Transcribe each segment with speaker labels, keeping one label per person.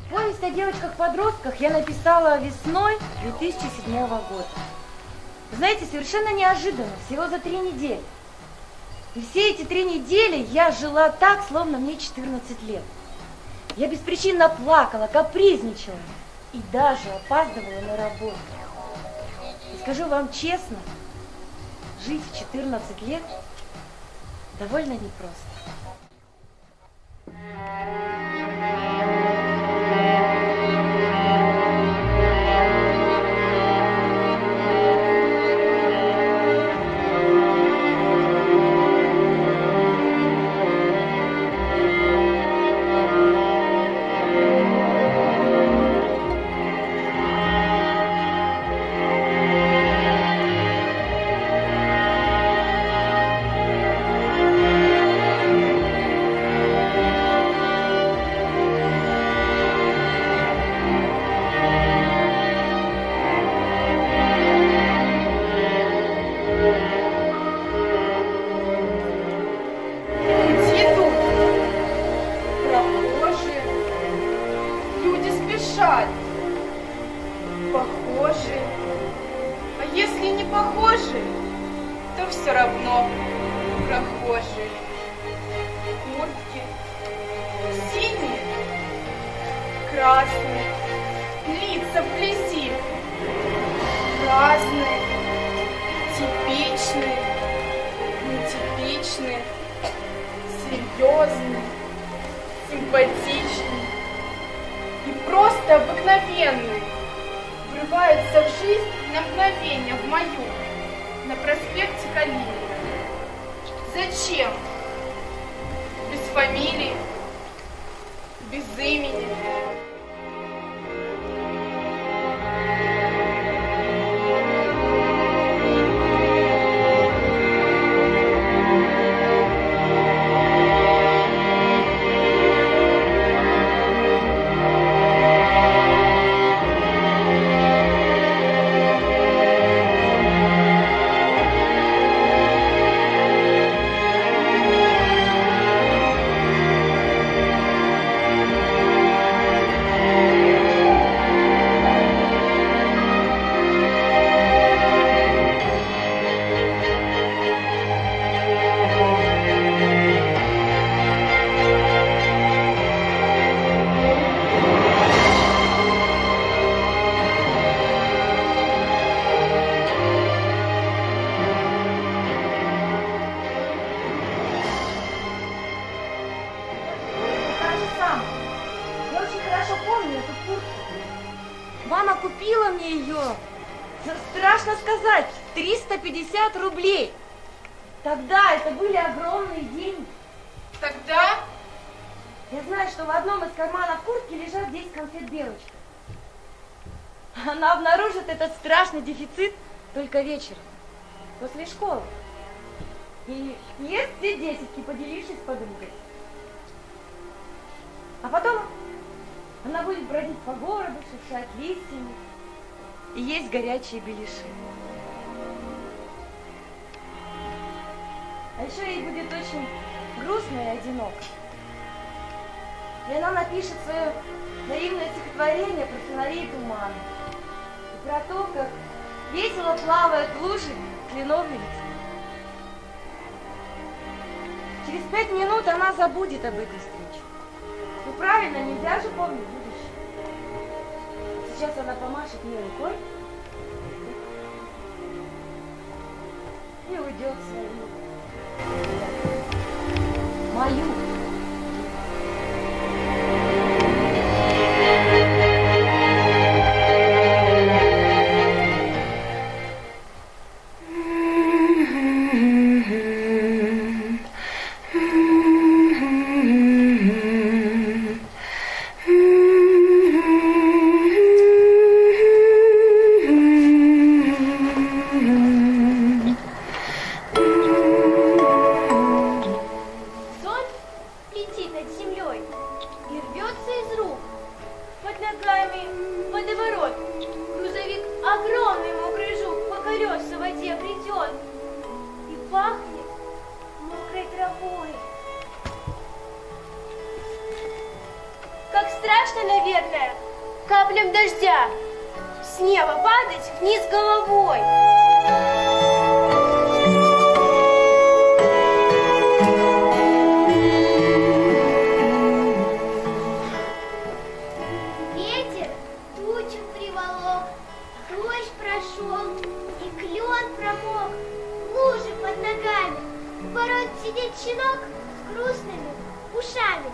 Speaker 1: Повесть о девочках-подростках я написала весной 2007 года. Знаете, совершенно неожиданно, всего за 3 недели. И все эти 3 недели я жила так, словно мне 14 лет. Я беспричинно плакала, капризничала и даже опаздывала на работу. И скажу вам честно, жить в 14 лет довольно непросто.
Speaker 2: Похожи. А если не похожи, то все равно прохожие. Куртки синие, красные, лица вблизи разные, типичные, нетипичные, серьезные, симпатичные и просто обыкновенные. Врываются в жизнь на мгновение, в мою, на проспекте Калинина. Зачем? Без фамилии, без имени.
Speaker 1: Мама купила мне ее, страшно сказать, 350 рублей. Тогда это были огромные деньги.
Speaker 2: Тогда?
Speaker 1: Я знаю, что в одном из карманов куртки лежат 10 конфет Белочка. Она обнаружит этот страшный дефицит только вечером, после школы. И ест все 10, поделившись с подругой. А потом она будет бродить по городу, шуршать листьями и есть горячие беляши. А еще ей будет очень грустно и одиноко. И она напишет свое наивное стихотворение про сыновей тумана и про то, как весело плавают лужи кленовый лист. Через 5 минут она забудет об этой встрече. Ну правильно, нельзя же помнить будущее. Сейчас она помашет мне рукой и уйдет в свою мою.
Speaker 3: страшно, наверное, каплям дождя с неба падать вниз головой.
Speaker 4: Ветер тучу приволок, дождь прошел, и клен промок, лужи под ногами. У ворот сидит щенок с грустными ушами.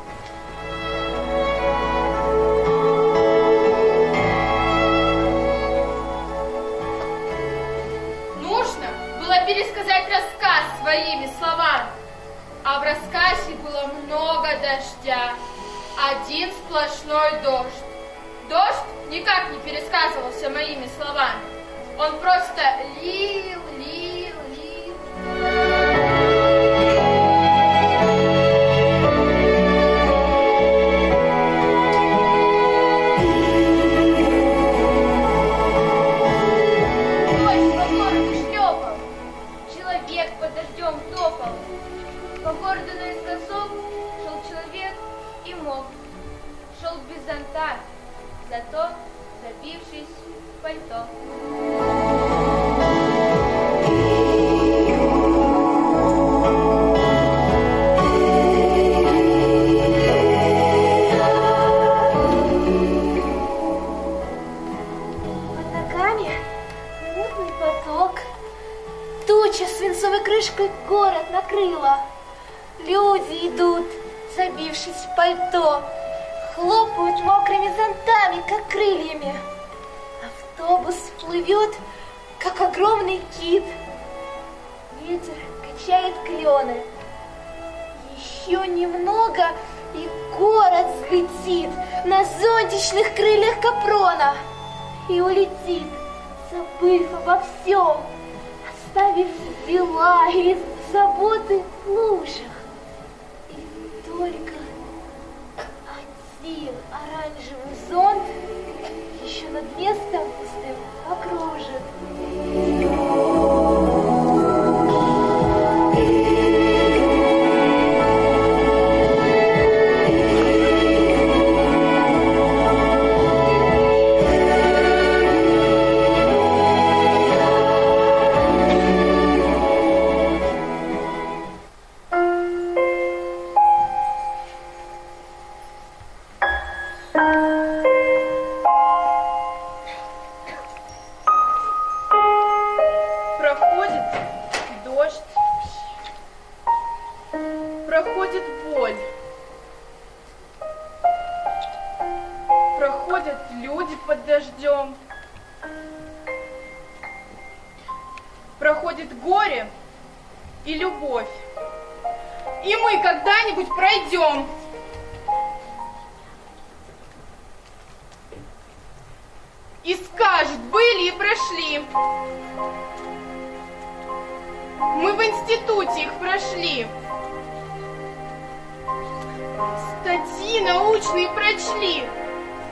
Speaker 2: Нужно было пересказать рассказ своими словами, а в рассказе было много дождя, один сплошной дождь. Дождь никак не пересказывался моими словами, он просто лил, лил, лил.
Speaker 3: Дождь по городу шлепал, человек под дождем топал. По городу наискосок шел человек и мог. Шел без зонта, зато забившись в пальто.
Speaker 4: Под ногами мутный поток. Туча свинцовой крышкой город накрыла. Люди идут, забившись в пальто, хлопают мокрыми зонтами, как крыльями. Автобус плывет, как огромный кит. Ветер качает клены. Еще немного, и город взлетит на зонтичных крыльях капрона и улетит, забыв обо всем, оставив дела и заботы в лужах. И только один оранжевый зонт еще над местом пустым окружит.
Speaker 2: Проходит дождь, проходит боль, проходят люди под дождем, проходит горе и любовь, и мы когда-нибудь пройдем. И скажут, были и прошли. Мы в институте их прошли. Статьи научные прочли.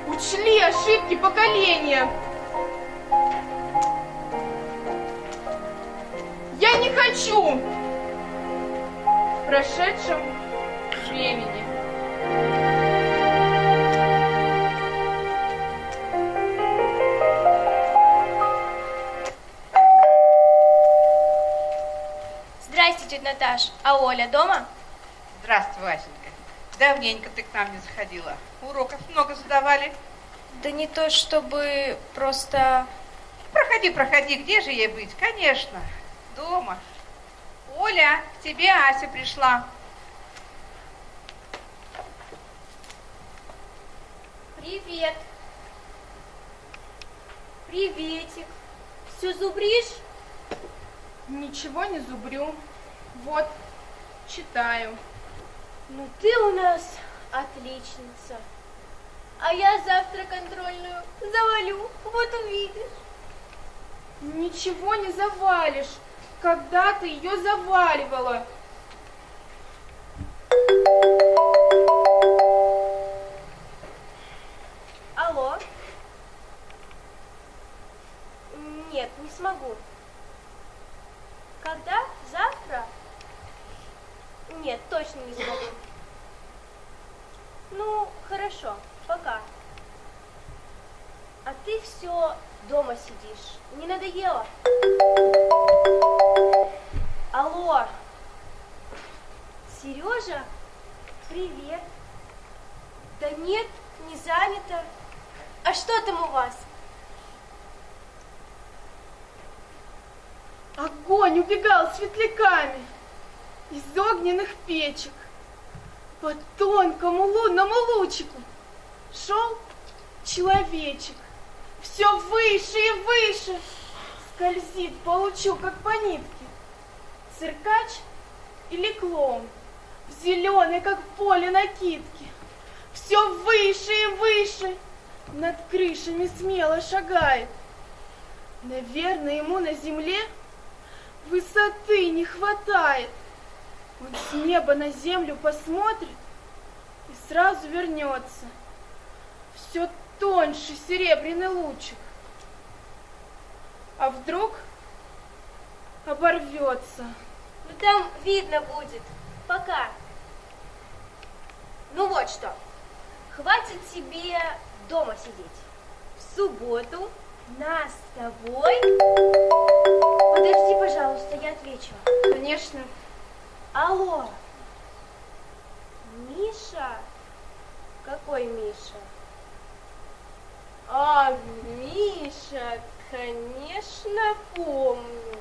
Speaker 2: Учли ошибки поколения. Я не хочу в прошедшем времени.
Speaker 3: Здрасте, тетя Наташ. А Оля дома?
Speaker 5: Здравствуй, Васенька. Давненько ты к нам не заходила. Уроков много задавали.
Speaker 3: Да не то чтобы, просто...
Speaker 5: Проходи, проходи. Где же ей быть? Конечно, дома. Оля, к тебе Ася пришла.
Speaker 3: Привет. Приветик. Все зубришь?
Speaker 2: Ничего не зубрю. Вот, читаю.
Speaker 3: Ну ты у нас отличница. А я завтра контрольную завалю, вот увидишь.
Speaker 2: Ничего не завалишь. Когда ты ее заваливала?
Speaker 3: Алло? Нет, не смогу. Когда? Завтра? Нет, точно не смогу. Ну, хорошо. Пока. А ты все дома сидишь. Не надоело? Алло. Сережа? Привет. Да нет, не занято. А что там у вас?
Speaker 2: Огонь убегал светляками из огненных печек. По тонкому лунному лучику шел человечек. Все выше и выше скользит по лучу, как по нитке. Циркач или клоун в зеленой, как поле, накидке. Все выше и выше над крышами смело шагает. Наверное, ему на земле высоты не хватает. Он с неба на землю посмотрит и сразу вернется. Все тоньше серебряный лучик. А вдруг оборвется.
Speaker 3: Ну там видно будет. Пока. Ну вот что. Хватит тебе дома сидеть. В субботу нас с тобой... Подожди, пожалуйста, я отвечу.
Speaker 2: Конечно.
Speaker 3: Алло. Миша? Какой Миша? А, Миша, конечно, помню.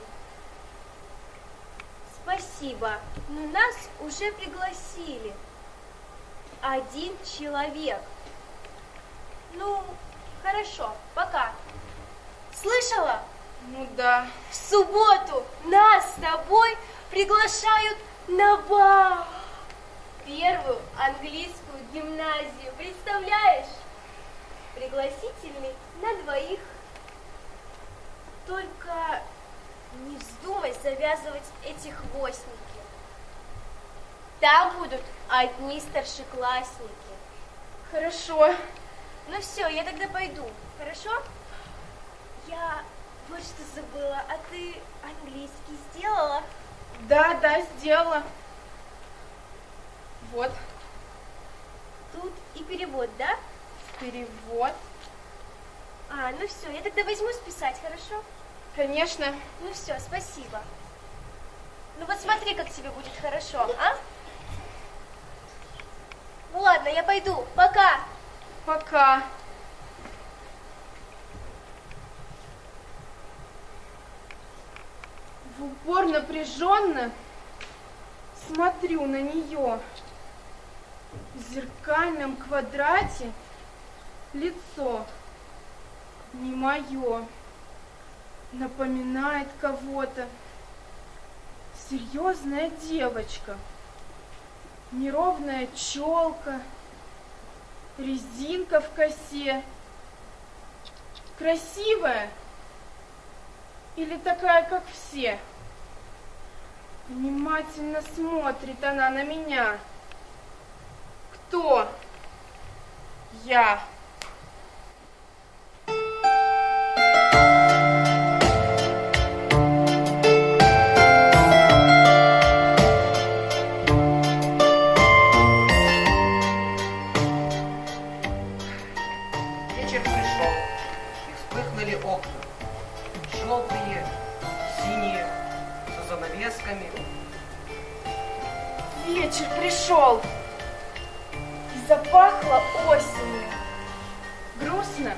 Speaker 3: Спасибо, но нас уже пригласили. Один человек. Ну, хорошо, пока. Слышала?
Speaker 2: Ну да.
Speaker 3: В субботу нас с тобой приглашают на бал. Первую английскую гимназию. Представляешь? Пригласительный на 2. Только не вздумай завязывать эти хвостники. Там будут одни старшеклассники.
Speaker 2: Хорошо.
Speaker 3: Ну все, я тогда пойду. Хорошо? Я вот что забыла. А ты английский сделала?
Speaker 2: Да, сделала. Вот.
Speaker 3: Тут и перевод, да?
Speaker 2: Перевод.
Speaker 3: А, ну все, я тогда возьму списать, хорошо?
Speaker 2: Конечно.
Speaker 3: Ну все, спасибо. Ну вот смотри, как тебе будет хорошо, а? Ну ладно, я пойду. Пока.
Speaker 2: Пока. В упор напряженно смотрю на нее. В зеркальном квадрате лицо не мое. Напоминает кого-то. Серьезная девочка. Неровная челка. Резинка в косе. Красивая? Или такая, как все? Внимательно смотрит она на меня. Кто? Я.
Speaker 6: Вечер пришел, и вспыхнули окна. Желтые, синие, со занавесками.
Speaker 2: Вечер пришел, и запахло осенью. Грустно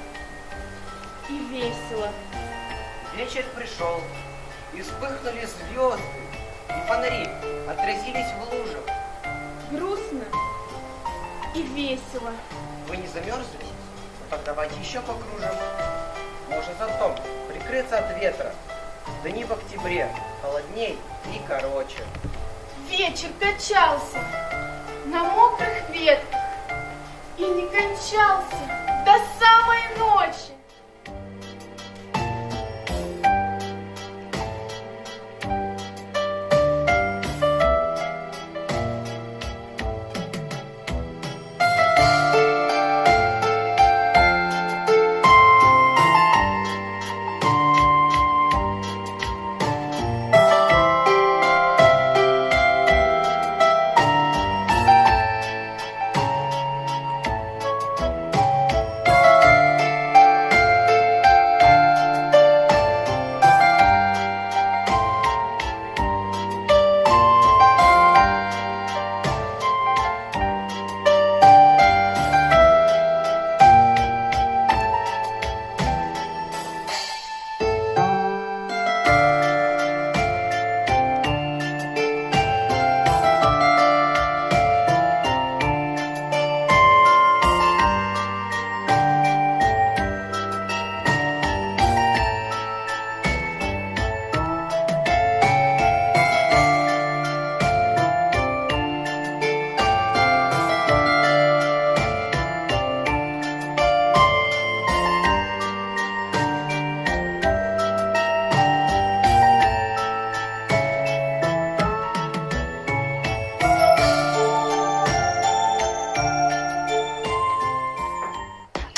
Speaker 2: и весело.
Speaker 6: Вечер пришел, и вспыхнули звезды, и фонари отразились в лужах.
Speaker 2: Грустно и весело.
Speaker 6: Вы не замерзли? Ну так давайте еще покружим. Может, зонтом прикрыться от ветра. Дни в октябре холодней и короче.
Speaker 2: Вечер качался на мокрых ветках и не кончался до самой ночи.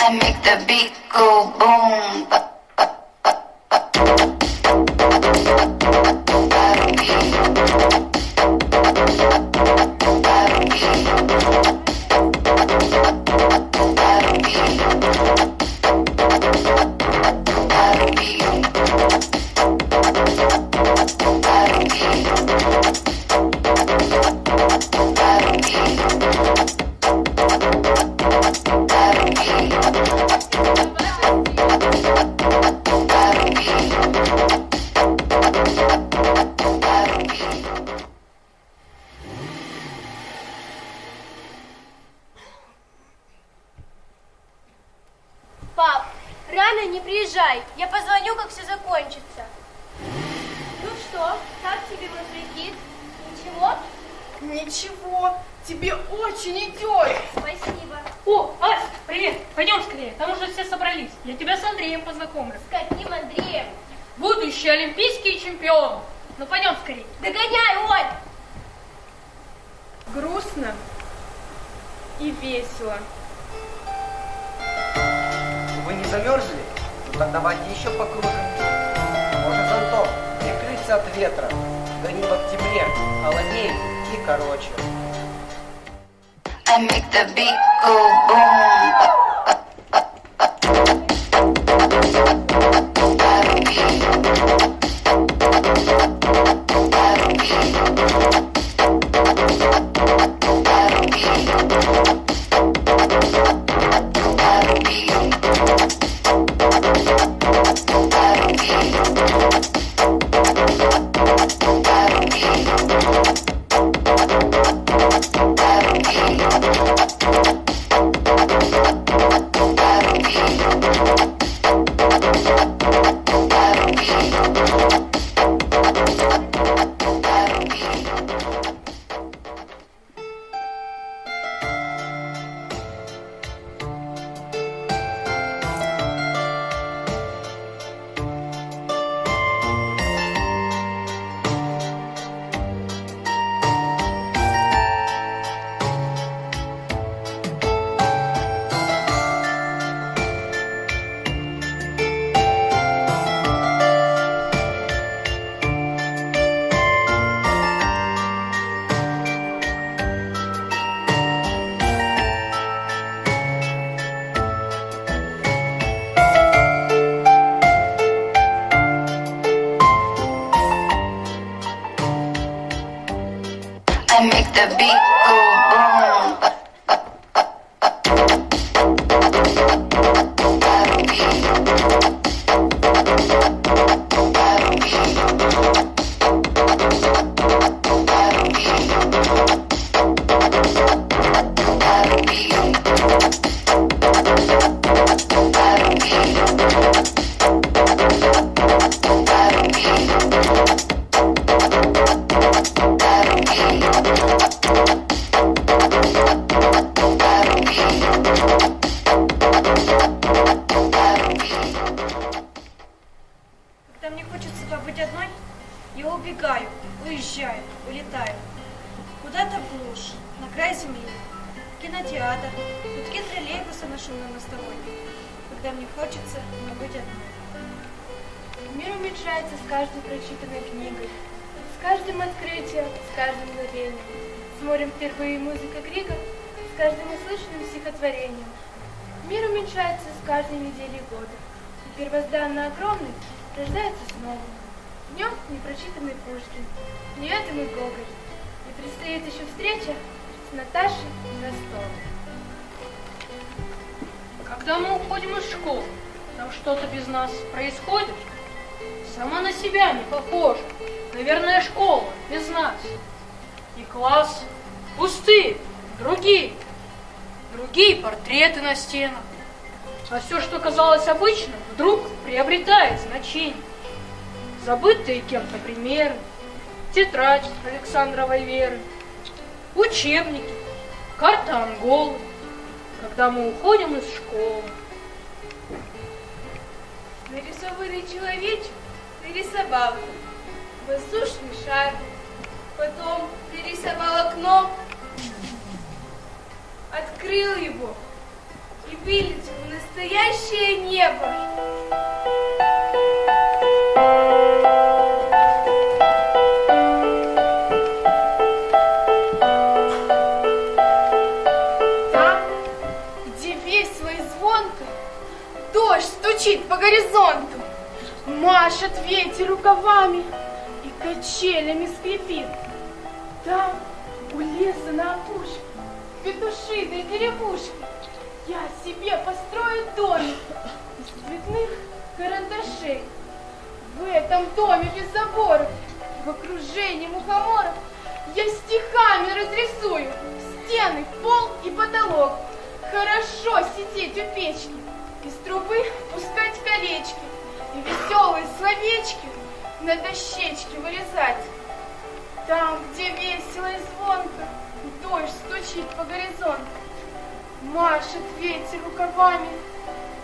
Speaker 7: I make the beat go boom.
Speaker 3: Пап, рано не приезжай. Я позвоню, как все закончится. Ну что, как тебе мой прикид? Ничего?
Speaker 2: Ничего, тебе очень идет.
Speaker 3: Спасибо.
Speaker 8: О, Ась, привет! Пойдем скорее, там уже все собрались. Я тебя с Андреем познакомлю.
Speaker 3: С каким Андреем?
Speaker 8: Будущий олимпийский чемпион. Ну пойдем скорее.
Speaker 3: Догоняй, Оль!
Speaker 2: Грустно и весело.
Speaker 6: Вы не замерзли? Ну так давайте еще покружим. Может зонтом прикрыться от ветра. До не в октябре, холодней и короче.
Speaker 7: I make the beat go boom. I make the beat go boom.
Speaker 3: Когда мне хочется побыть одной, я убегаю, уезжаю, улетаю. Куда-то в глушь, на край земли, в кинотеатр, гудки троллейбуса на шумной мостовой. Когда мне хочется побыть одной. Мир уменьшается с каждой прочитанной книгой, с каждым открытием, с каждым мгновением. С морем впервые музыка Грига, с каждым услышанным стихотворением. Мир уменьшается с каждой недели года, и первозданно огромный рождается снова. Днем непрочитанный Пушкин, неведомый Гоголь. И предстоит еще встреча с Наташей и Ростовом.
Speaker 8: Когда мы уходим из школы, там что-то без нас происходит. Сама на себя не похожа. Наверное, школа без нас. И класс пустые, другие портреты на стенах. А все, что казалось обычным, вдруг приобретает значение. Забытые кем-то примеры, тетрадь Александровой Веры, учебники, карта Анголы, когда мы уходим из школы.
Speaker 2: Нарисованный человечек нарисовал воздушный шар, потом пририсовал окно, открыл его и вылетел в настоящее небо. Там, где весело и звонко, дождь стучит по горизонту, машет ветер рукавами и качелями скрипит. Там, у леса на опушке, петушиной деревушки, я себе построю домик из цветных карандашей. В этом доме без заборов, в окружении мухоморов, я стихами разрисую стены, пол и потолок. Хорошо сидеть у печки, из трубы пускать колечки и веселые словечки на дощечке вырезать. Там, где весело и звонко, дождь стучит по горизонту, машет ветер рукавами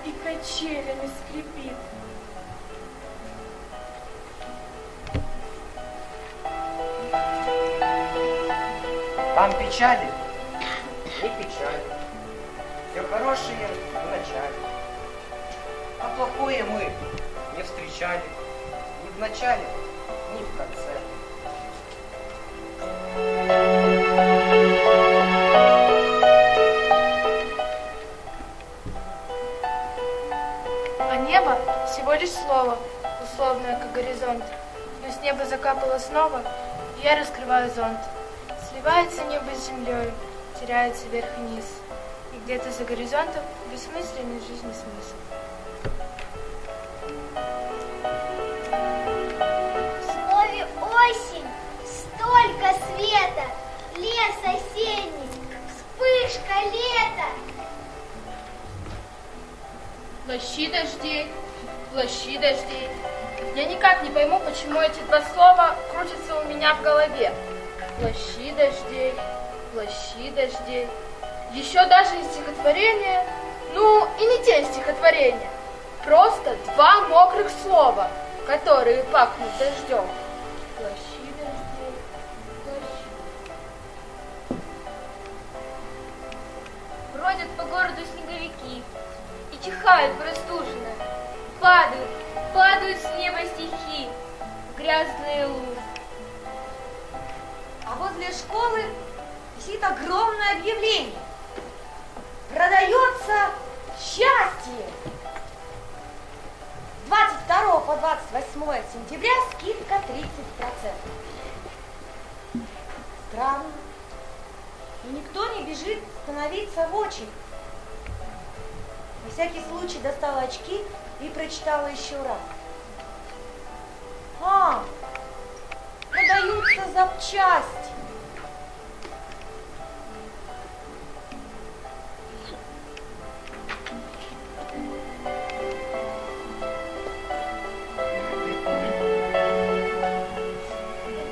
Speaker 2: и качелями скрипит.
Speaker 6: Там печали и печали. Все хорошее в начале. А плохое мы не встречали ни в начале, ни в конце.
Speaker 2: А небо всего лишь слово, условное как горизонт. Но с неба закапало снова, и я раскрываю зонт. Сливается небо с землей, теряется вверх и низ. И где-то за горизонтом бессмысленный жизни смысл.
Speaker 4: В слове осень столько света, лес осенний, вспышка лета.
Speaker 2: Плащи дождей. Я никак не пойму, почему эти два слова крутятся у меня в голове. Плащи дождей. Еще даже из стихотворения, ну и не те стихотворения, просто два мокрых слова, которые пахнут дождем. Плащи дождей, плащи.
Speaker 4: Бродят по городу снеговики и чихают простуженно. Падают с неба стихи в грязные лужи.
Speaker 1: А возле школы висит огромное объявление. Продается счастье. С 22 по 28 сентября скидка 30%. Странно. И никто не бежит становиться в очередь. На всякий случай достала очки и прочитала еще раз. Продаются запчасти.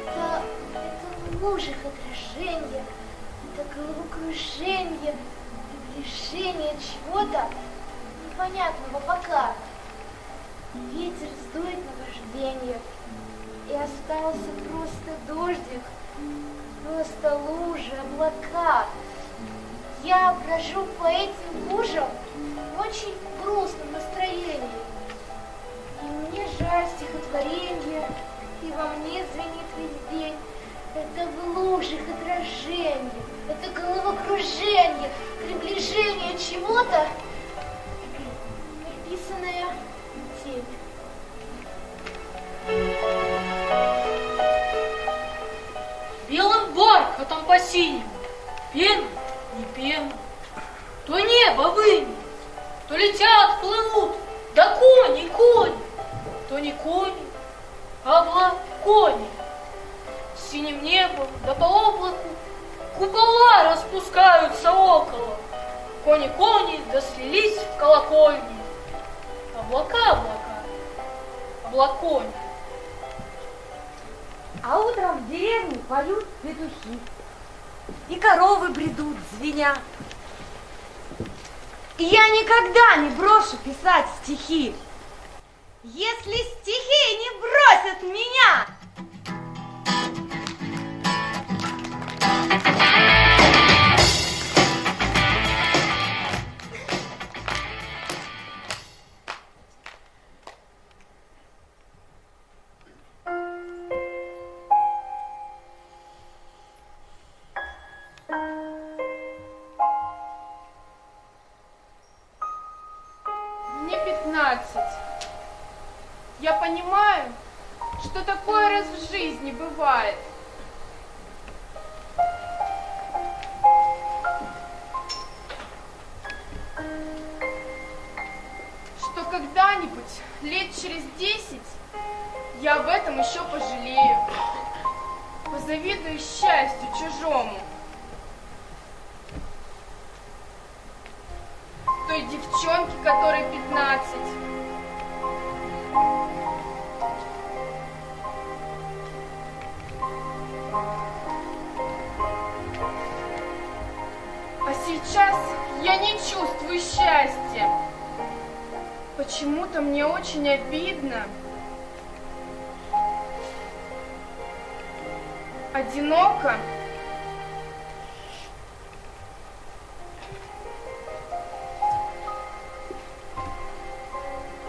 Speaker 4: Это в лужах отражение, это головокружение, приближение чего-то непонятного пока. Ветер сдует наваждение, и остался просто дождик, просто лужи, облака. Я брожу по этим лужам в очень грустном настроении. И мне жаль стихотворение, и во мне звенит весь день. Это в лужах отражение, это головокружение, приближение чего-то, написанное тень.
Speaker 8: Белым бархатом по синему, пена, не пена. То небо вынет, то летят, плывут, да кони, то не кони, а кони. С синим небом, да по облаку купола распускаются около. Кони, да слились в колокольни. Облака, облакони.
Speaker 1: А утром в деревне поют петухи, и коровы бредут, звеня. И я никогда не брошу писать стихи, если стихи не бросят меня.
Speaker 2: 15. Я понимаю, что такое раз в жизни бывает. Что когда-нибудь, лет через 10, я об этом еще пожалею. Позавидую счастью чужому. Той девчонке, которой 15. А сейчас я не чувствую счастья. Почему-то мне очень обидно. Одиноко.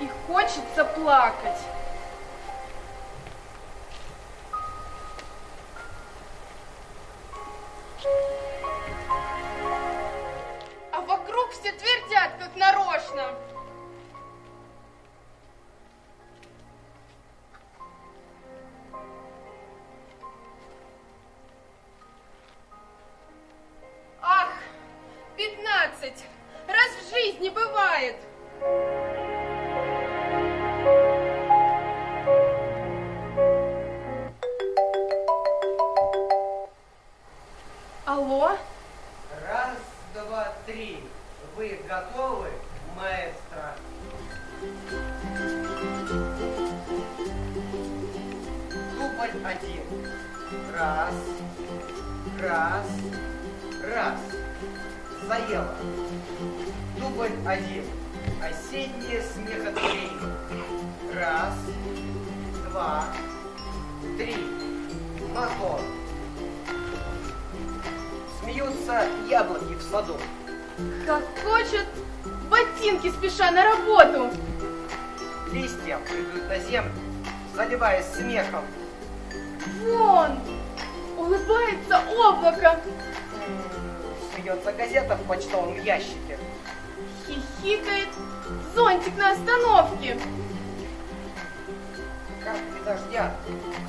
Speaker 2: И хочется плакать. А вокруг все твердят, как нарочно. Ах, 15. Раз в жизни бывает. Алло?
Speaker 6: Раз, два, три. Вы готовы, маэстро? Дубль 1. Раз, раз, раз. Заело. Дубль 1. Осеннее смехотворение. Раз, два, три. Мотор. Смеются яблоки в саду.
Speaker 2: Хохочет ботинки, спеша на работу.
Speaker 6: Листья прыгают на землю, заливаясь смехом.
Speaker 2: Вон, улыбается облако.
Speaker 6: Смеется газета в почтовом ящике.
Speaker 2: Хихикает зонтик на остановке.
Speaker 6: Капли дождя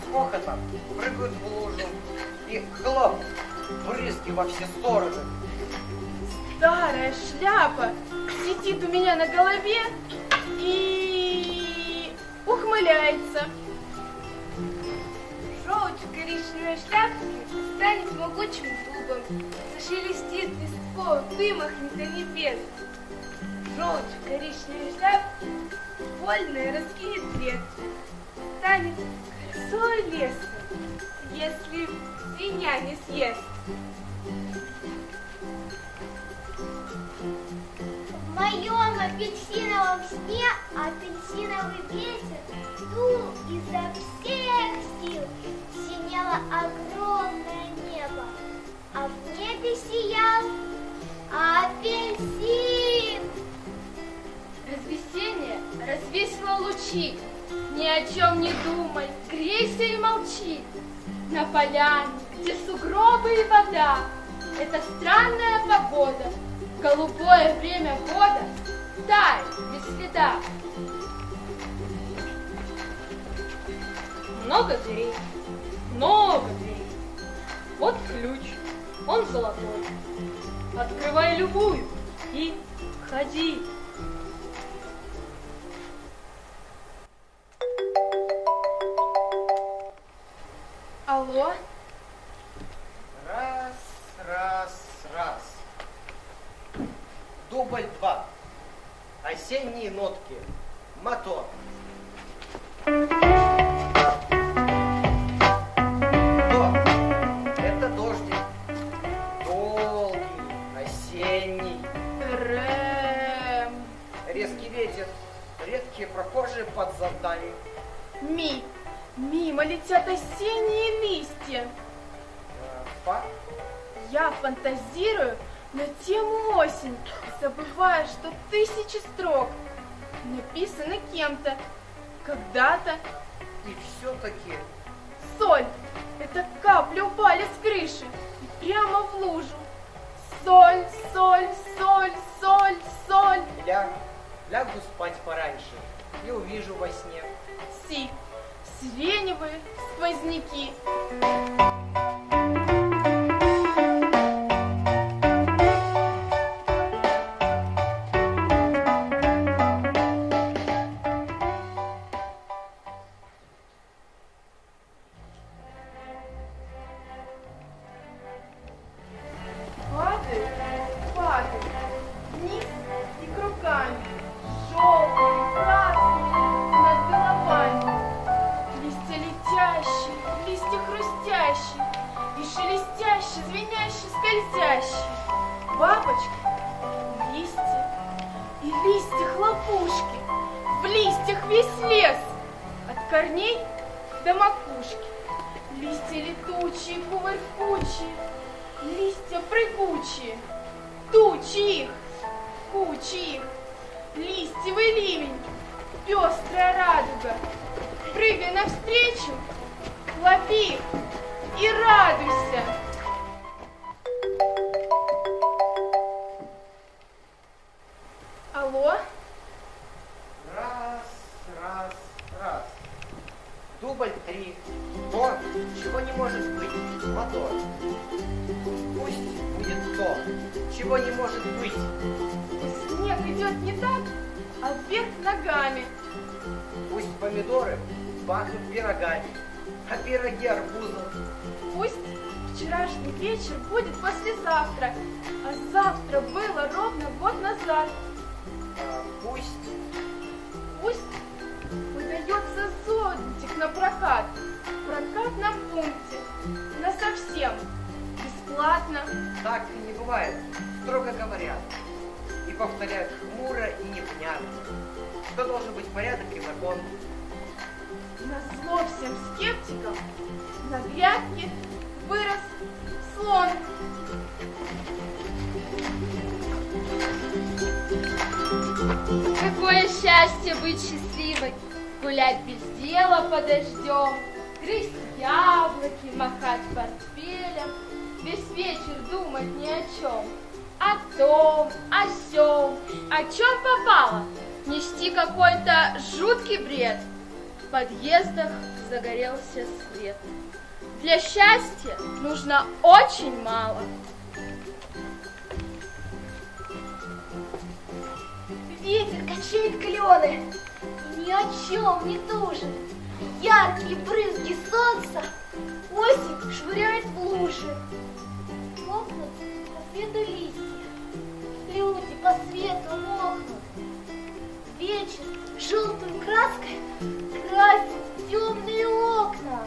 Speaker 6: с хохотом прыгают в лужу. И хлоп, брызги во все стороны.
Speaker 2: Старая шляпа сидит у меня на голове и ухмыляется.
Speaker 4: Желудь коричневой шляпки станет могучим дубом, зашелестит листвой, вымахнет до небес. Желудь коричневой шляпки вольно раскинет ветки, станет красой леса, если свинья не съест.
Speaker 9: В моем апельсиновом сне апельсиновый ветер дул изо всех сил. Синело огромное небо, а в небе сиял апельсин.
Speaker 4: Развесенье развесило лучи, ни о чем не думай, грейся и молчи. На поляне, где сугробы и вода, это странная погода, голубое время года тает без следа.
Speaker 8: Много дверей, много дверей. Вот ключ, он золотой. Открывай любую и входи.
Speaker 2: Алло?
Speaker 6: Раз, раз, раз. Дубль 2. Осенние нотки. Мотор. Это дождик. Долгий, осенний. Резкий ветер. Редкие прохожие под зонтами.
Speaker 2: Мимо летят осенние листья. Я фантазирую на тему осень, забывая, что тысячи строк написаны кем-то, когда-то.
Speaker 6: И все-таки
Speaker 2: Соль, это капли упали с крыши и прямо в лужу. Соль, соль, соль, соль, соль.
Speaker 6: лягу спать пораньше.
Speaker 4: звенящий, скользящий. Бабочки, листья, и листья хлопушки. В листьях весь лес, от корней до макушки. Листья летучие, кувыркучие, листья прыгучие, тучи их, кучи их. Листьевый ливень, пестрая радуга. Прыгай навстречу, лови и радуйся. Алло?
Speaker 6: Раз. Дубль 3. То, чего не может быть. Мотор. Пусть будет то, чего не может быть.
Speaker 4: Снег идет не так, а вверх ногами.
Speaker 6: Пусть помидоры пахнут пирогами, а пироги арбузом.
Speaker 4: Пусть вчерашний вечер будет послезавтра, а завтра было ровно год назад.
Speaker 6: Пусть
Speaker 4: Пусть выдается зонтик на прокат в прокатном пункте, насовсем, бесплатно.
Speaker 6: так не бывает, строго говорят. И повторяют хмуро и невнятно, что должен быть порядок и закон.
Speaker 4: Назло всем скептикам на грядке вырос слон.
Speaker 10: Какое счастье быть счастливой, гулять без дела под дождем, грызть яблоки, махать портфелем, весь вечер думать ни о чем, о том, о сём, о чем попало, нести какой-то жуткий бред. В подъездах загорелся свет. Для счастья нужно очень мало.
Speaker 9: Ветер качает клены и ни о чем не тужит. Яркие брызги солнца осень швыряет в лужи. Мокнут по свету листья, люди по свету мокнут. Вечер желтую краской красит темные окна.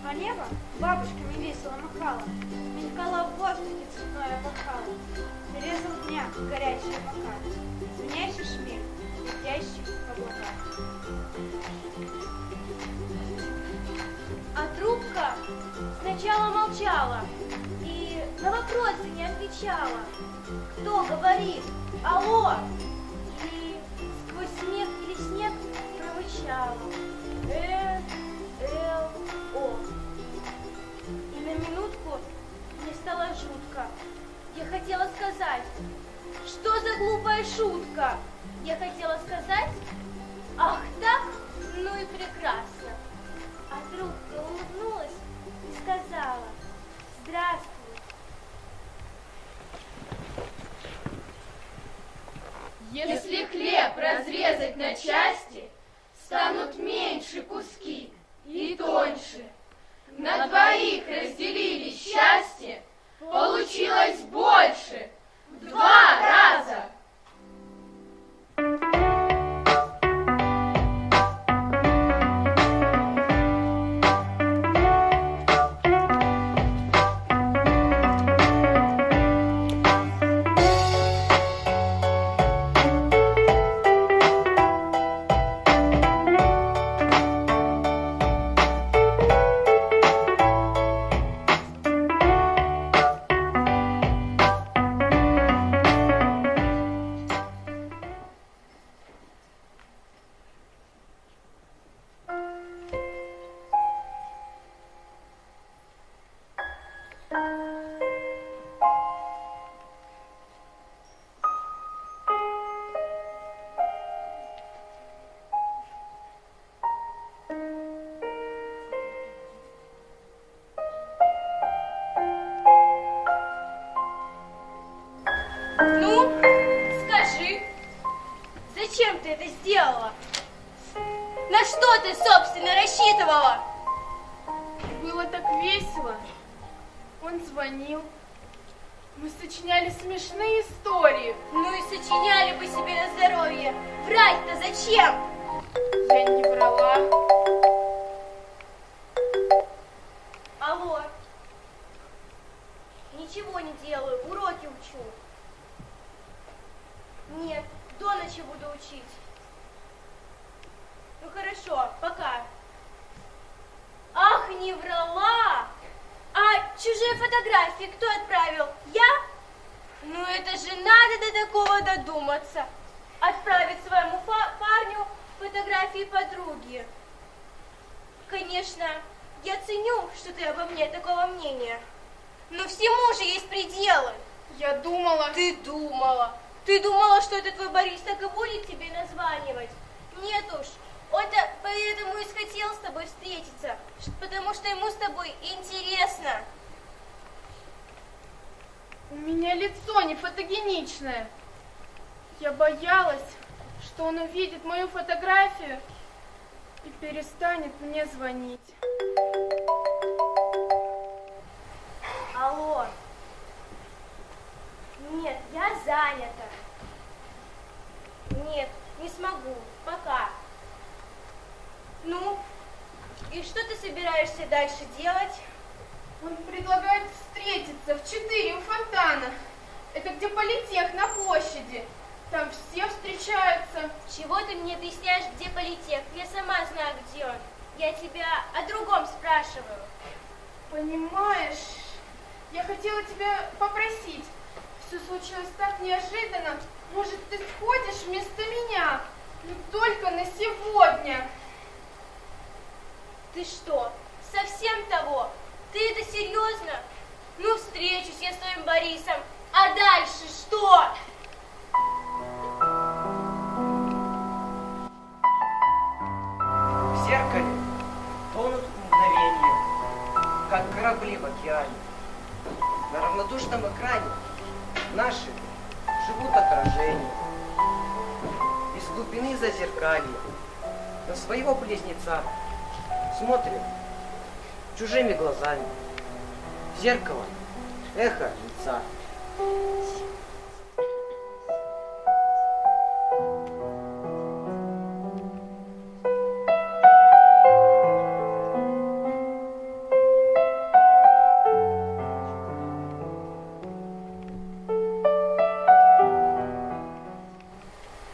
Speaker 3: А небо бабушками весело махало, мелькало в воздухе цветное опахало. Резал дня горячие бока, звенящий шмель, летящий в облаках.
Speaker 9: А трубка сначала молчала и на вопросы не отвечала. Кто говорит «Алло?» И сквозь смех или снег прорычала «Л-Л-О». И на минутку мне стало жутко. Я хотела сказать, что за глупая шутка? Я хотела сказать, ах так, ну и прекрасно. А трубка улыбнулась и сказала, здравствуй.
Speaker 10: Если хлеб разрезать на части, станут меньше куски и тоньше. На двоих разделили счастье, получилось больше в 2 раза.
Speaker 9: Ну, скажи, зачем ты это сделала? На что ты, собственно, рассчитывала?
Speaker 4: Было так весело. Он звонил. Мы сочиняли смешные истории.
Speaker 9: Ну и сочиняли бы себе на здоровье. Врать-то зачем?
Speaker 4: Я не врала.
Speaker 9: не врала. А чужие фотографии кто отправил? Я? Ну это же надо до такого додуматься. Отправить своему парню фотографии подруги. Конечно, я ценю, что ты обо мне такого мнения. Но всему же есть пределы.
Speaker 2: Я думала...
Speaker 9: Ты думала. Ты думала, что это твой Борис так и будет тебе названивать? Нет уж. Он-то поэтому и хотел с тобой встретиться. Потому что ему с тобой интересно.
Speaker 2: У меня лицо не фотогеничное. Я боялась, что он увидит мою фотографию и перестанет мне звонить.
Speaker 9: Алло. Нет, я занята. Нет, не смогу. Пока. Ну, и что ты собираешься дальше делать?
Speaker 2: Он предлагает встретиться в 4 у фонтана. Это где политех на площади. Там все встречаются.
Speaker 9: Чего ты мне объясняешь, где политех? Я сама знаю, где он. Я тебя о другом спрашиваю.
Speaker 2: Понимаешь, я хотела тебя попросить. Все случилось так неожиданно. Может, ты сходишь вместо меня? Но только на сегодня.
Speaker 9: Ты что, совсем того? Ты это серьезно? Ну, встречусь я с твоим Борисом. А дальше что?
Speaker 6: В зеркале тонут мгновения, как корабли в океане. На равнодушном экране наши живут отражения. Из глубины зазеркалья на своего близнеца смотрим чужими глазами. В зеркало эхо лица.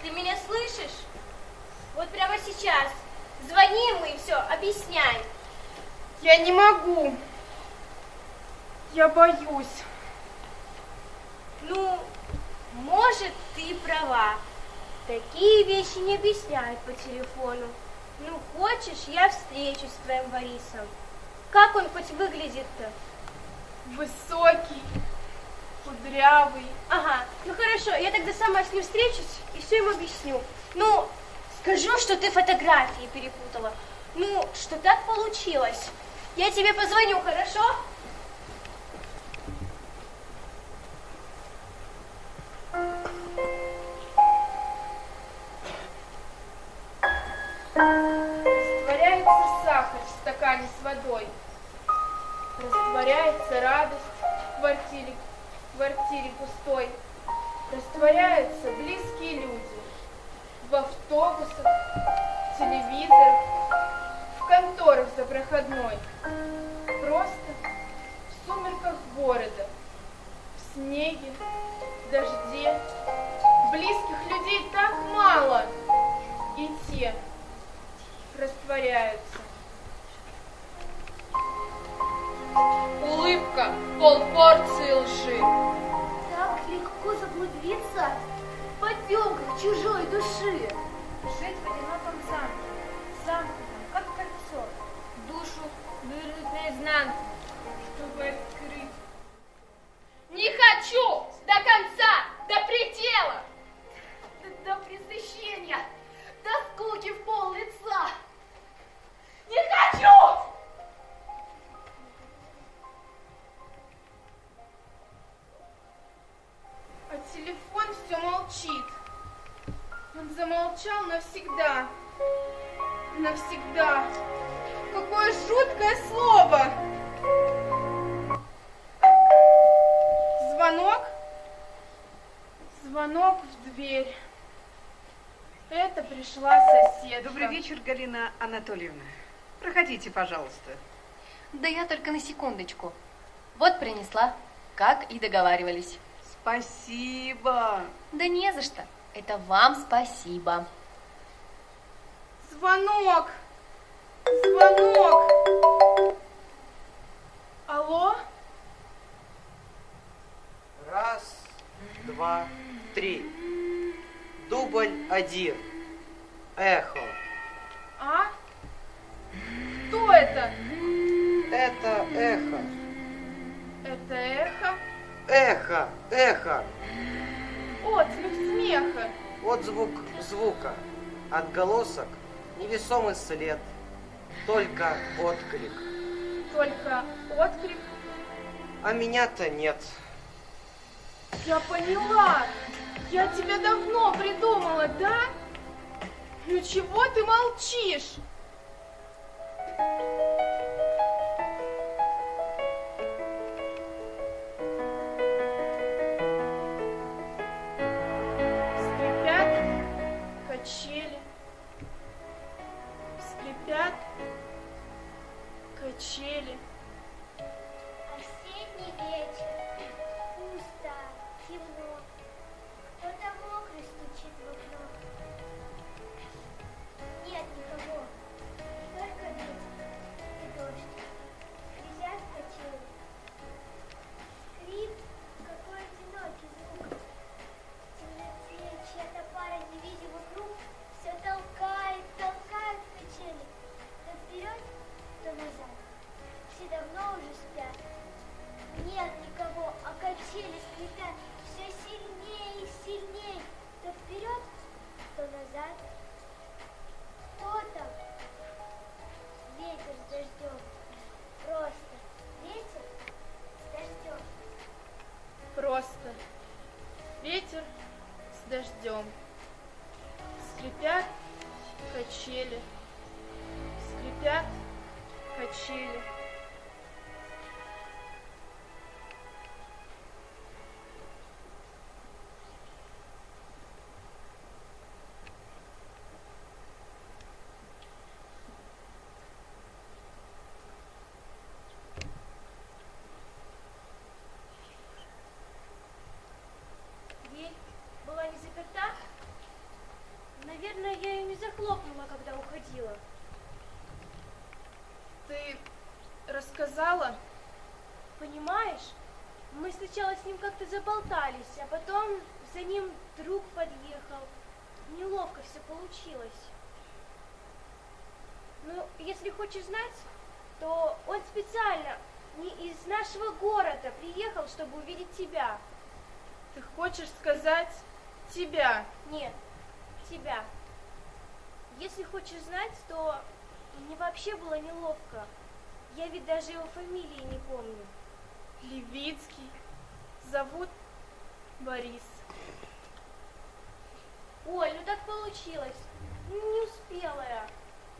Speaker 9: Ты меня слышишь? Вот прямо сейчас. Звони ему и все, объясняй.
Speaker 2: Я не могу. Я боюсь.
Speaker 9: Ну, может, ты права. Такие вещи не объясняют по телефону. Ну, хочешь, я встречусь с твоим Борисом. Как он хоть выглядит-то?
Speaker 2: Высокий, кудрявый.
Speaker 9: Ага, ну хорошо, я тогда сама с ним встречусь и все ему объясню. Ну, скажу, что ты фотографии перепутала. Ну, что так получилось. Я тебе позвоню, хорошо?
Speaker 2: Растворяется сахар в стакане с водой. Растворяется радость в квартире пустой. Растворяются близкие люди. В автобусах, в телевизорах, в конторах за проходной. Просто в сумерках города, в снеге, в дожде. Близких людей так мало, и те растворяются. Улыбка, полпорции лжи.
Speaker 9: Так легко заблудиться в потемках чужой души.
Speaker 3: Жить в одиноком замке, замкнутом, как кольцо.
Speaker 9: Душу вывернуть наизнанку.
Speaker 2: Чтобы открыть.
Speaker 4: Не хочу до конца, до предела.
Speaker 9: До пресыщения, до скуки в пол лица.
Speaker 4: Не хочу!
Speaker 2: А телефон все молчит. Он замолчал навсегда. Навсегда. Какое жуткое слово! Звонок? Звонок в дверь. Это пришла соседка.
Speaker 5: Добрый вечер, Галина Анатольевна. Проходите, пожалуйста.
Speaker 11: Да я только на секундочку. Вот принесла, как и договаривались.
Speaker 5: Спасибо.
Speaker 11: Да не за что. Это вам спасибо.
Speaker 2: Звонок! Звонок!
Speaker 6: один. Эхо.
Speaker 10: А? Кто это?
Speaker 6: Это эхо.
Speaker 10: Это эхо?
Speaker 6: Эхо, эхо.
Speaker 10: Отзвук смеха.
Speaker 6: Отзвук звука. Отголосок, невесомый след. Только отклик.
Speaker 10: Только отклик.
Speaker 6: А меня-то нет.
Speaker 10: Я поняла. Я тебя давно придумала, да? Ну чего ты молчишь? Скрипят качели. Скрипят качели.
Speaker 9: Осенний вечер, пусто, темно, кто-то мокрый стучит в окно. Нет никого, только ветер и дождь, грязят качели. Скрип, какой одинокий звук. В темноте чья-то пара невидимых рук все толкает качели. То вперед, то назад. Все давно уже спят. Нет никого, а качели скрипят все сильнее и сильнее. То вперед, то назад. Кто там? Ветер с дождем. Просто ветер с дождем.
Speaker 10: Просто ветер с дождем. Скрипят качели. Скрипят качели.
Speaker 3: Дверь была не заперта? Наверное, я ее не захлопнула, когда уходила.
Speaker 10: Ты рассказала?
Speaker 3: Понимаешь, мы сначала с ним как-то заболтались, а потом за ним друг подъехал. Неловко все получилось. Ну, если хочешь знать, то он специально не из нашего города приехал, чтобы увидеть тебя.
Speaker 10: Ты хочешь сказать тебя?
Speaker 3: Нет, тебя. Если хочешь знать, то мне вообще было неловко. Я ведь даже его фамилии не помню.
Speaker 10: Левицкий. Зовут Борис.
Speaker 3: Оль, ну так получилось. Не успела я.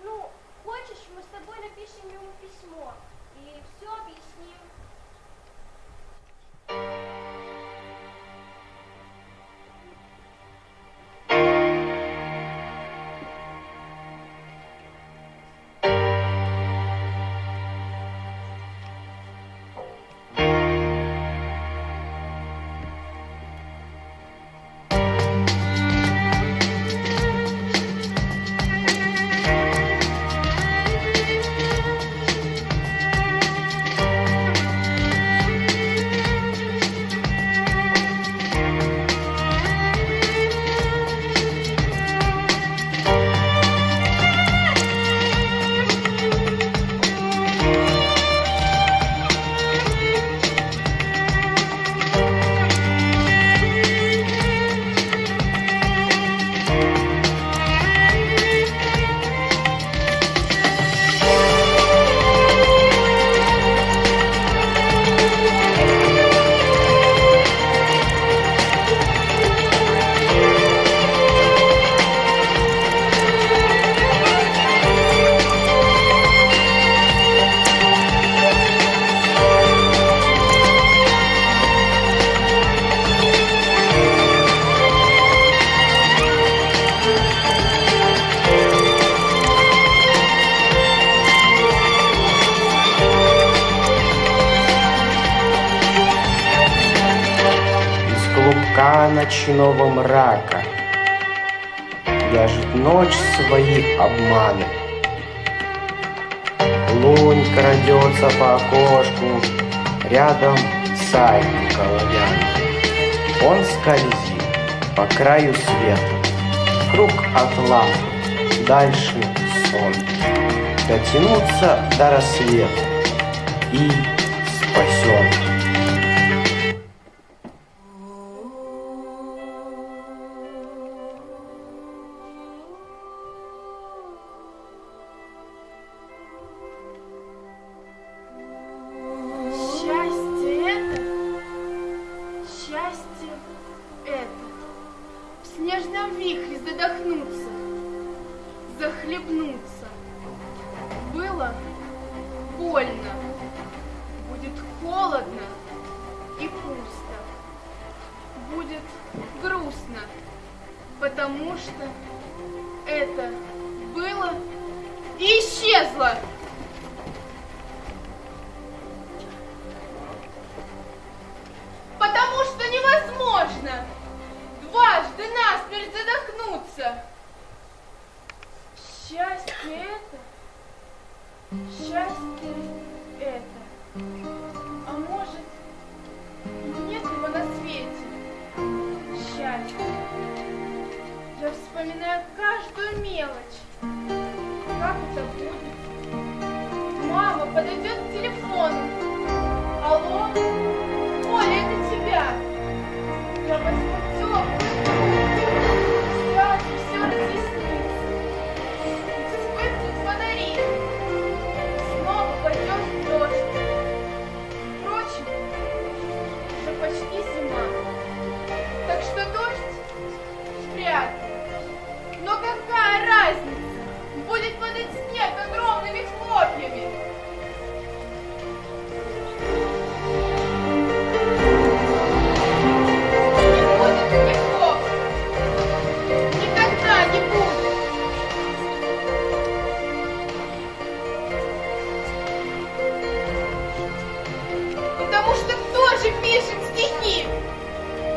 Speaker 3: Ну, хочешь, мы с тобой напишем ему письмо и все объясним.
Speaker 6: Клубка ночного мрака вяжет ночь свои обманы. Лунь крадется по окошку, рядом сальник оловянный. Он скользит по краю света, вокруг Атланты, дальше сон. Дотянуться до рассвета и спасен.
Speaker 4: Счастье это в снежном вихре задохнуться, захлебнуться. Было больно, будет холодно и пусто, будет грустно, потому что это было и исчезло. Потому что невозможно дважды насмерть задохнуться. Счастье это, а может, и нет его на свете. Счастье. Я вспоминаю каждую мелочь. Как это будет? Мама подойдет к телефону. Алло? Оля, это тебя. Я возьму теплую. Сразу все разъяснится. Вспыхнут фонари. Снова пойдет дождь. Впрочем, уже почти зима. Так что дождь спрятан. Но какая разница? Будет падать снег огромными хлопьями. Потому что кто же пишет стихи,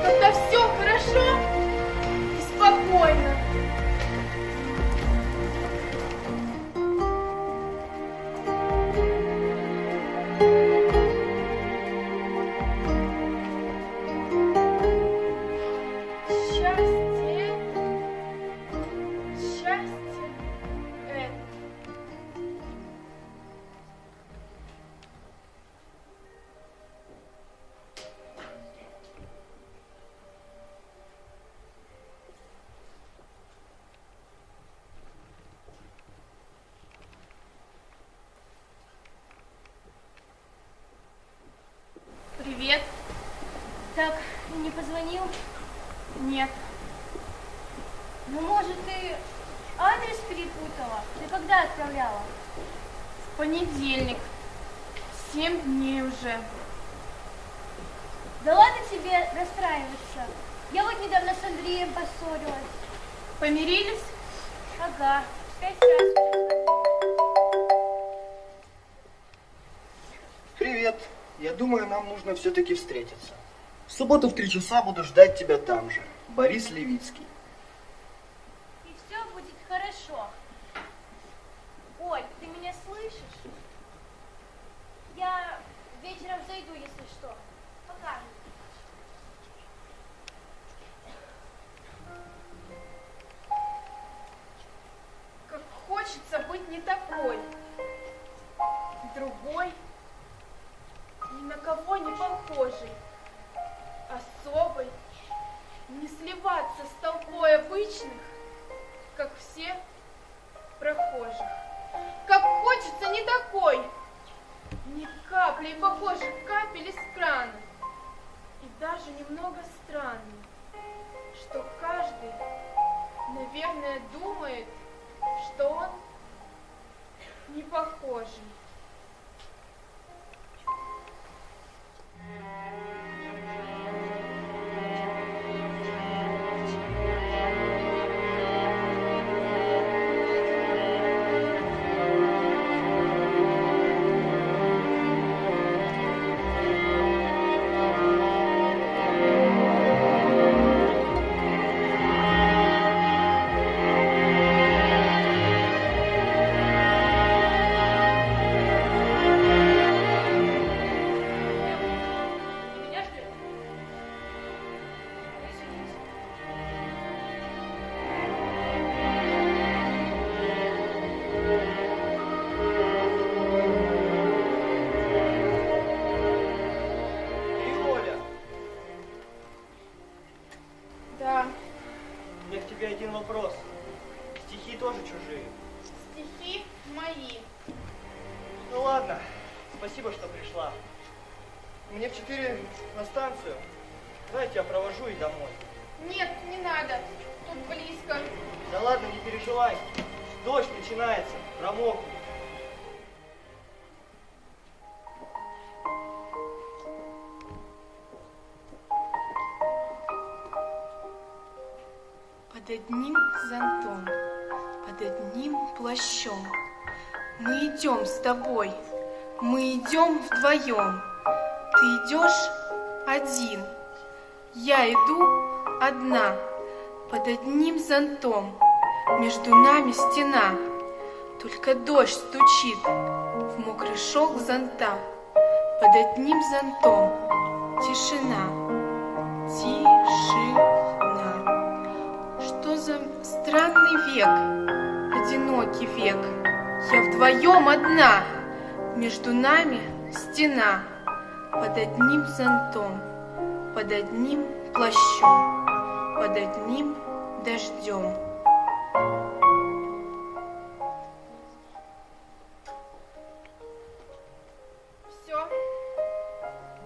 Speaker 4: когда все хорошо и спокойно? Счастье это. Привет.
Speaker 9: Так, и не позвонил?
Speaker 4: Нет.
Speaker 9: Ну, может, ты адрес перепутала? Ты когда отправляла?
Speaker 4: В понедельник. 7 дней уже.
Speaker 9: Да ладно тебе расстраиваться. Я вот недавно с Андреем поссорилась.
Speaker 4: Помирились?
Speaker 9: Ага, 5 раз.
Speaker 12: Привет. Я думаю, нам нужно все-таки встретиться. В субботу в 3 часа буду ждать тебя там же. Борис Левицкий.
Speaker 9: И все будет хорошо. Оль, ты меня слышишь? Я вечером зайду, если что. Пока.
Speaker 4: Как хочется быть не такой. Другой. Ни на кого не похожий. Особой. Не сливаться с толпой обычных, как все прохожих. Как хочется не такой. Ни капли похожих капель из крана. И даже немного странно, что каждый, наверное, думает, что он не похожий.
Speaker 12: спасибо, что пришла. Мне в 4 на станцию. Давайте я провожу и домой.
Speaker 10: Нет, не надо. Тут близко.
Speaker 12: Да ладно, не переживай. Дождь начинается, промокну.
Speaker 2: Под одним зонтом, под одним плащом мы идем с тобой, мы идем вдвоем. Ты идешь один, я иду одна, под одним зонтом. Между нами стена, только дождь стучит в мокрый шелк зонта. Под одним зонтом тишина, тишина. Что за странный век, одинокий век? Я вдвоем одна, между нами стена. Под одним зонтом, под одним плащом, под одним дождем.
Speaker 10: Все.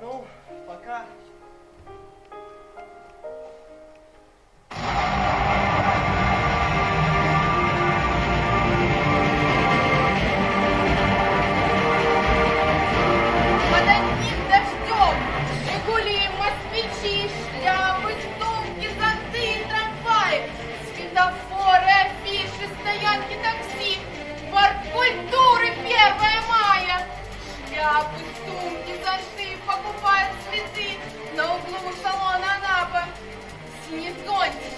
Speaker 12: Ну, пока.
Speaker 10: Под одним дождем «Жигули», москвичи, шляпы, сумки, зонты, трамваи, светофоры, афиши, стоянки такси, парк культуры 1 мая. Шляпы, сумки, зонты покупают цветы на углу салона Анапа. Синий зонтик,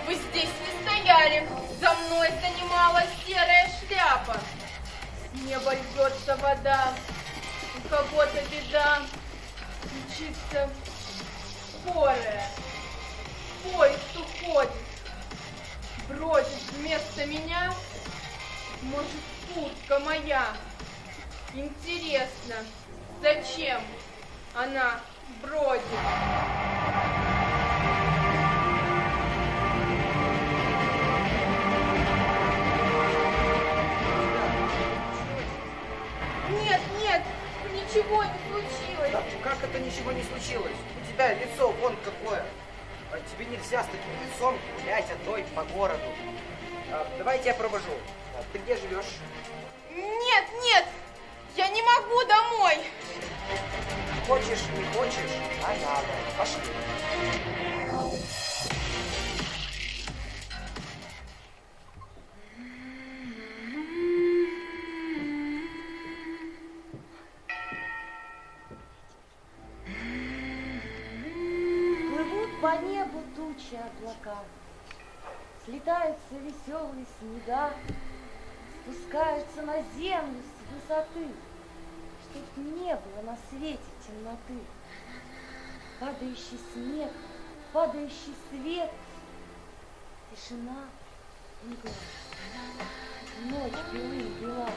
Speaker 10: вы здесь не стояли, за мной занимала серая шляпа. С неба льется вода, у кого-то беда, мчится скорая, поезд уходит, бродит вместо меня, может, куртка моя. Интересно, зачем она бродит? Нет, нет, ничего не случилось.
Speaker 6: Да, как это ничего не случилось? У тебя лицо вон какое. А тебе нельзя с таким лицом гулять одной по городу. Давайте я провожу. Ты где живешь?
Speaker 10: Нет, нет, я не могу домой.
Speaker 6: Хочешь, не хочешь, а надо. Пошли.
Speaker 1: Плывут по небу тучи облака, слетаются веселые снега, спускаются на землю с высоты, чтоб не было на свете темноты. Падающий снег, падающий свет, тишина, мгла, ночь белым бела.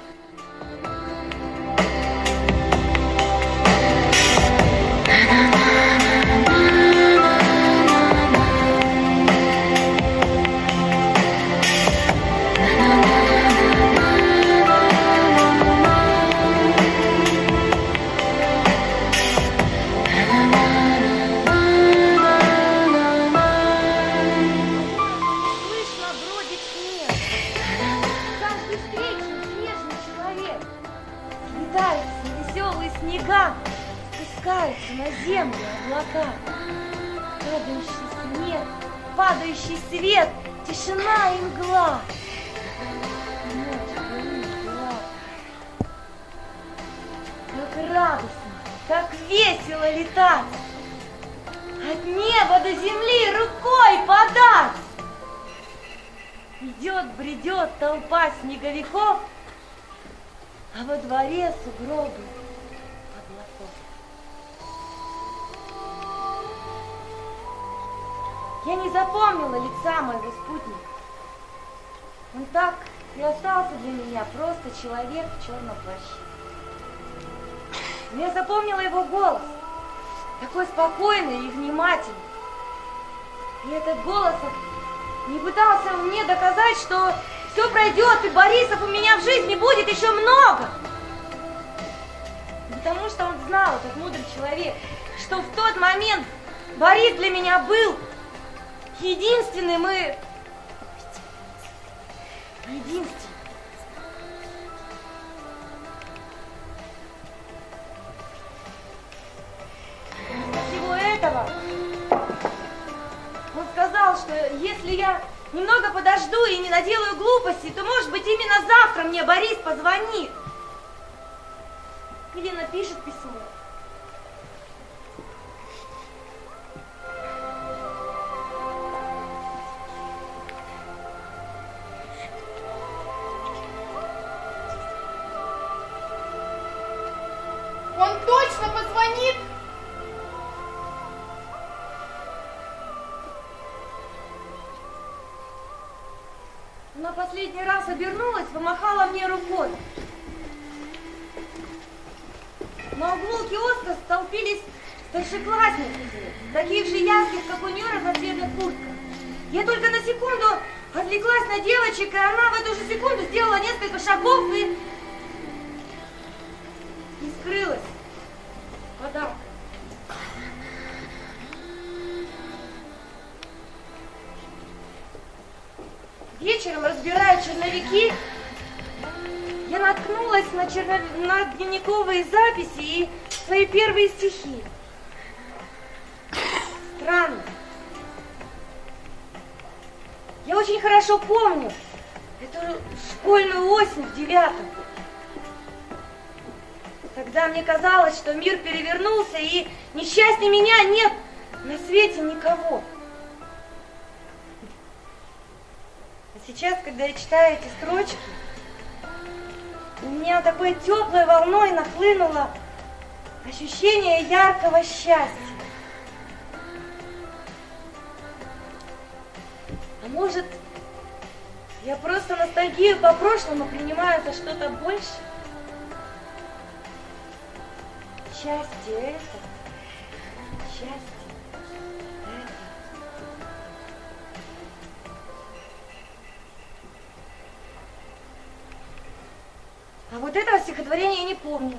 Speaker 1: Слышно, бродит снег, каждый встречный снежный человек. Слетаются веселые снега, спускаются на землю облака. Падающий снег, падающий свет, тишина и мгла. Ночь белым бела. Как радостно, как весело летать, от неба до земли рукой подать. Идет, бредет толпа снеговиков, а во дворе сугробы облаков. Я не запомнила лица моего спутника. Он так и остался для меня просто человек в черном плаще. Но я запомнила его голос, такой спокойный и внимательный. И этот голос не пытался мне доказать, что все пройдет, и Борисов у меня в жизни будет еще много. потому что он знал, этот мудрый человек, что в тот момент Борис для меня был единственным и... единственным. Всего этого он сказал, что если я немного подожду и не наделаю глупостей, то, может быть, именно завтра мне Борис позвонит. Или напишет письмо.
Speaker 4: Он точно позвонит?
Speaker 1: Она последний раз обернулась, помахала мне рукой. На углу киоска столпились старшеклассницы, таких же ярких, как у нее, разноцветных куртках. Я только на секунду отвлеклась на девочек, и она в эту же секунду сделала несколько шагов и скрылась. Подарок. Вечером, разбирая черновики, я наткнулась на дневниковые записи и свои первые стихи. Странно. Я очень хорошо помню эту школьную осень в 9-м. Тогда мне казалось, что мир перевернулся, и несчастнее меня нет на свете никого. А сейчас, когда я читаю эти строчки, у меня такой теплой волной нахлынуло ощущение яркого счастья. А может, я просто ностальгию по прошлому принимаю за что-то большее? Счастье это, счастье это. А вот этого стихотворения я не помню.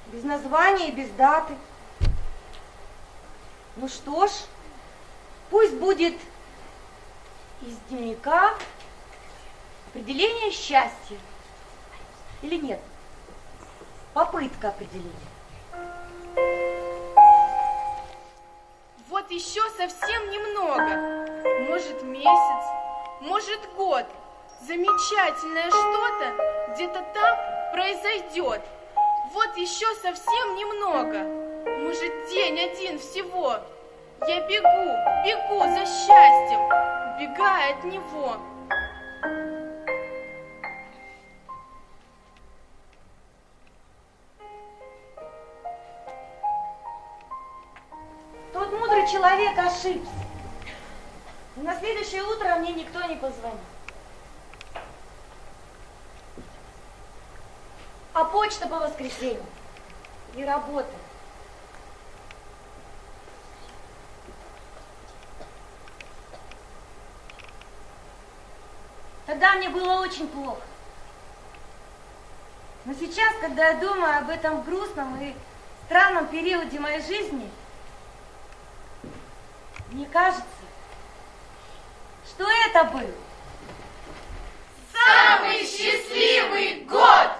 Speaker 1: Без названия и без даты. Ну что ж, пусть будет из дневника определение счастья. Или нет? Попытка определения.
Speaker 2: Вот еще совсем немного. Может, месяц, может, год. Замечательное что-то где-то там произойдет. Вот еще совсем немного. Может, день один всего. Я бегу за счастьем, убегая от него.
Speaker 1: Тот мудрый человек ошибся. И на следующее утро мне никто не позвонил. А почта по воскресеньям и работа. Тогда мне было очень плохо. Но сейчас, когда я думаю об этом грустном и странном периоде моей жизни, мне кажется, что это был
Speaker 4: самый счастливый год!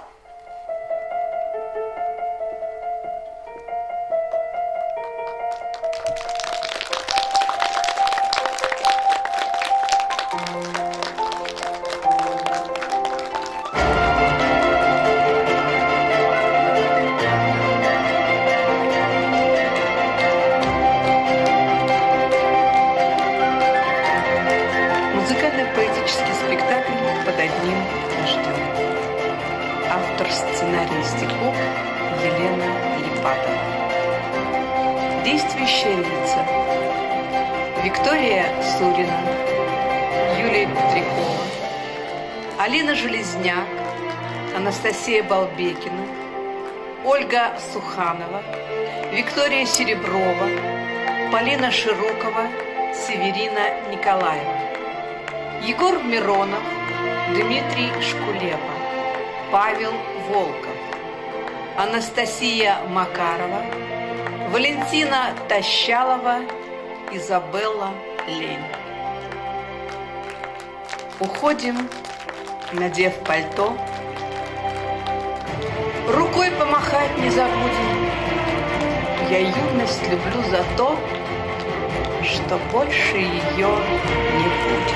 Speaker 5: Музыкально-поэтический спектакль «Под одним дождем». Автор сценария стихов Елена Липатова. Действующие лица: Виктория Сурина, Юлия Петрякова, Алина Железняк, Анастасия Балбекина, Ольга Суханова, Виктория Сереброва, Полина Широкова, Северина Николаева, Егор Миронов, Дмитрий Шкулева, Павел Волков, Анастасия Макарова, Валентина Тащалова, Изабелла Лень. Уходим, надев пальто. Рукой помахать не забудем. Я юность люблю за то, что больше ее не будет.